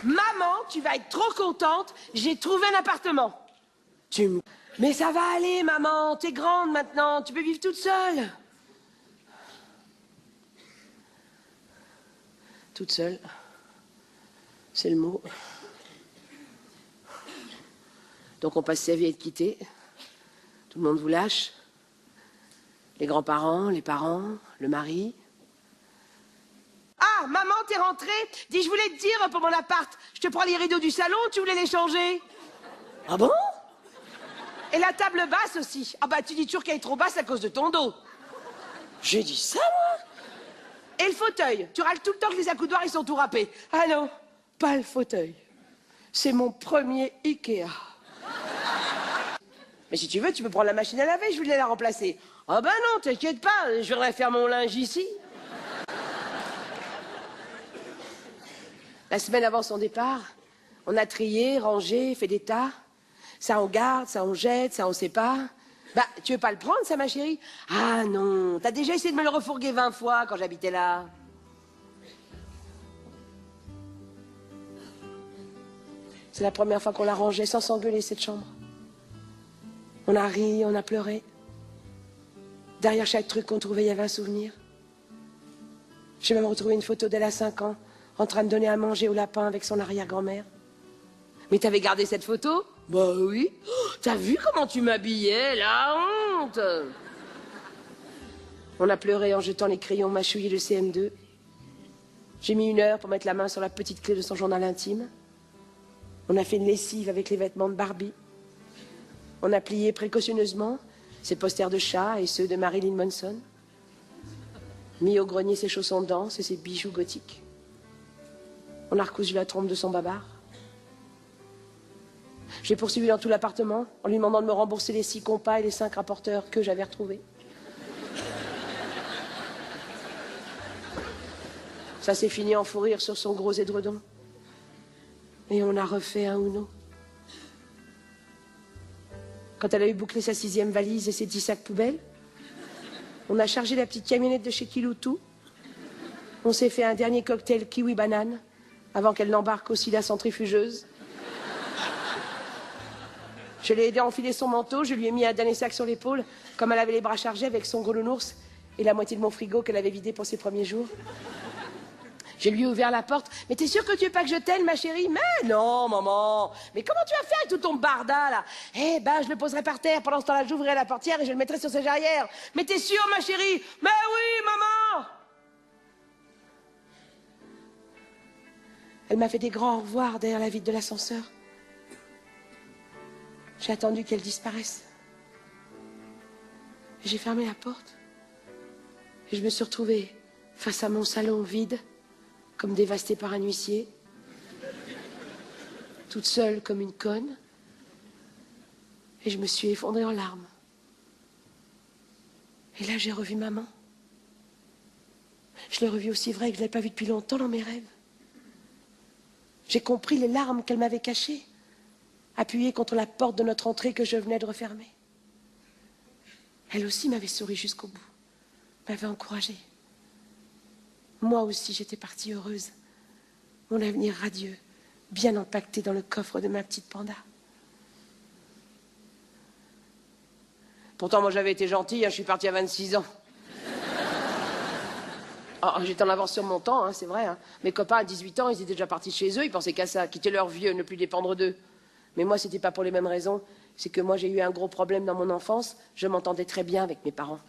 Maman, tu vas être trop contente, j'ai trouvé un appartement. Mais ça va aller, maman, t'es grande maintenant, tu peux vivre toute seule. Toute seule, c'est le mot. Donc on passe sa vie à être quitté. Tout le monde vous lâche. Les grands-parents, les parents, le mari. Ah, maman, t'es rentrée? Dis, je voulais te dire pour mon appart, je te prends les rideaux du salon, tu voulais les changer? Ah bon? Et la table basse aussi. Ah bah tu dis toujours qu'elle est trop basse à cause de ton dos. J'ai dit ça, moi? Et le fauteuil, tu râles tout le temps que les accoudoirs ils sont tout râpés. Ah non, pas le fauteuil. C'est mon premier Ikea. Mais si tu veux, tu peux prendre la machine à laver, je voulais la remplacer. Ah ben non, t'inquiète pas, je viendrai faire mon linge ici. La semaine avant son départ, on a trié, rangé, fait des tas. Ça on garde, ça on jette, ça on sait pas. Bah, tu veux pas le prendre, ça, ma chérie? Ah non, t'as déjà essayé de me le refourguer 20 fois quand j'habitais là. C'est la première fois qu'on l'a rangée sans s'engueuler, cette chambre. On a ri, on a pleuré. Derrière chaque truc qu'on trouvait, il y avait un souvenir. J'ai même retrouvé une photo d'elle à 5 ans, en train de donner à manger au lapin avec son arrière-grand-mère. Mais t'avais gardé cette photo? Bah oui. Oh, t'as vu comment tu m'habillais, la honte! On a pleuré en jetant les crayons mâchouillés de CM2. J'ai mis 1 heure pour mettre la main sur la petite clé de son journal intime. On a fait une lessive avec les vêtements de Barbie. On a plié précautionneusement ses posters de chat et ceux de Marilyn Manson. Mis au grenier ses chaussons de danse et ses bijoux gothiques. On a recousu la trompe de son babard. J'ai poursuivi dans tout l'appartement en lui demandant de me rembourser les 6 compas et les 5 rapporteurs que j'avais retrouvés. Ça s'est fini en fou rire sur son gros édredon. Et on a refait un Uno. Quand elle a eu bouclé sa 6e valise et ses 10 sacs poubelles, on a chargé la petite camionnette de chez Kiloutou. On s'est fait un dernier cocktail kiwi banane avant qu'elle n'embarque aussi la centrifugeuse. Je l'ai aidé à enfiler son manteau, je lui ai mis un dernier sac sur l'épaule, comme elle avait les bras chargés avec son gros nounours et la moitié de mon frigo qu'elle avait vidé pour ses premiers jours. Je lui ai ouvert la porte. Mais t'es sûre que tu veux pas que je t'aide, ma chérie? Mais non, maman. Mais comment tu vas faire avec tout ton barda, là? Eh ben, je le poserai par terre. Pendant ce temps-là, j'ouvrirai la portière et je le mettrai sur ses jarrières. Mais t'es sûre, ma chérie? Mais oui, maman! Elle m'a fait des grands au revoir derrière la vitre de l'ascenseur. J'ai attendu qu'elle disparaisse. J'ai fermé la porte. Et je me suis retrouvée face à mon salon vide, comme dévastée par un huissier, toute seule comme une conne, et je me suis effondrée en larmes. Et là, j'ai revu maman. Je l'ai revue aussi vraie que je ne l'avais pas vue depuis longtemps dans mes rêves. J'ai compris les larmes qu'elle m'avait cachées, appuyées contre la porte de notre entrée que je venais de refermer. Elle aussi m'avait souri jusqu'au bout, m'avait encouragée. Moi aussi, j'étais partie heureuse. Mon avenir radieux, bien empaqueté dans le coffre de ma petite panda. Pourtant, moi, j'avais été gentille, hein, je suis partie à 26 ans. Oh, j'étais en avance sur mon temps, hein, c'est vrai. Hein. Mes copains, à 18 ans, ils étaient déjà partis chez eux, ils pensaient qu'à ça, quitter leur vieux, ne plus dépendre d'eux. Mais moi, c'était pas pour les mêmes raisons. C'est que moi, j'ai eu un gros problème dans mon enfance. Je m'entendais très bien avec mes parents.